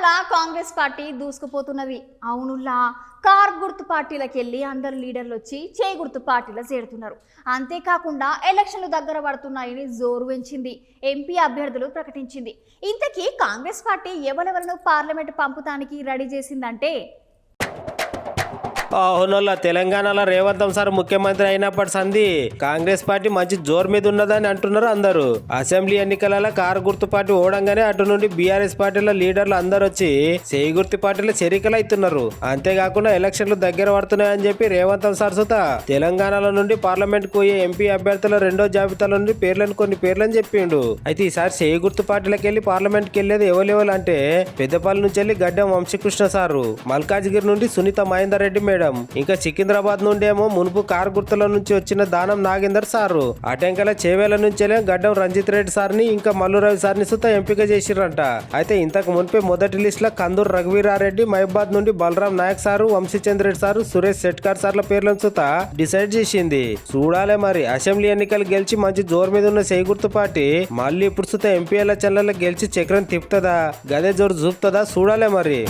తెలంగాణలో Congress party దూసుకుపోతున్నది. అవునుల్లా car గుర్తు పార్టీలకెళ్ళి అందరు లీడర్లు వచ్చి చేయి గుర్తు పార్టీలో చేరుతున్నారు. అంతేకాకుండా ఎలక్షన్లు దగ్గర పడుతున్నాయని జోరు పెంచింది. ఎంపీ అభ్యర్థులు ప్రకటించింది. ఇంతకీ కాంగ్రెస్ పార్టీ ఎవరెవరిను పార్లమెంట్ పంపుతానికి రెడీ చేసిందంటే అవునోళ్ళ తెలంగాణలో రేవంత్ సార్ ముఖ్యమంత్రి అయినప్పటి సంది కాంగ్రెస్ పార్టీ మంచి జోరు మీద ఉన్నదని అంటున్నారు అందరూ. అసెంబ్లీ ఎన్నికలలో కారు గుర్తు పార్టీ ఓడంగానే అటు నుండి బీఆర్ఎస్ పార్టీల లీడర్లు అందరు వచ్చి చేయి గుర్తు పార్టీలో చేరికలైతున్నారు. అంతేకాకుండా ఎలక్షన్లు దగ్గర పడుతున్నాయని చెప్పి రేవంత్ సార్ సుత తెలంగాణలో నుండి పార్లమెంట్ కు పోయే ఎంపీ అభ్యర్థుల రెండో జాబితాలో నుండి కొన్ని పేర్లని చెప్పిండు. అయితే ఈసారి చేయి గుర్తు పార్టీలకు వెళ్లి పార్లమెంట్ కి వెళ్లేది ఎవరెవరు అంటే పెద్దపల్లి నుంచి వెళ్లి గడ్డం వంశీకృష్ణ సారు, మల్కాజ్గిరి నుండి సునీత మహేందర్ రెడ్డి మేడం, ఇంకా సికింద్రాబాద్ నుండేమో మునుపు కారు గుర్తుల నుంచి వచ్చిన దానం నాగేందర్ సారు, అటెంకల చేవేల నుంచి గడ్డం రంజిత్ రెడ్డి సార్ని ఇంకా మల్లురవి సార్ని సుత ఎంపిక చేసిరంట. అయితే ఇంతకు మునిపే మొదటి లిస్ట్ లో కందూరు రఘువీరారెడ్డి, మహబాద్ నుండి బలరాం నాయక్ సారు, వంశీచంద్ర రెడ్డి సారు, సురేష్ శెట్కర్ సార్ల పేర్లను సుత డిసైడ్ చేసింది. చూడాలే మరి అసెంబ్లీ ఎన్నికలు గెలిచి మంచి జోరు మీద ఉన్న చేయి గుర్తు పార్టీ మళ్ళీ ఇప్పుడు సుత ఎంపీ ఎలక్షన్లలో గెలిచి చక్రం తిప్పుతుందా, గదే జోరు చూపుతుందా చూడాలే మరి.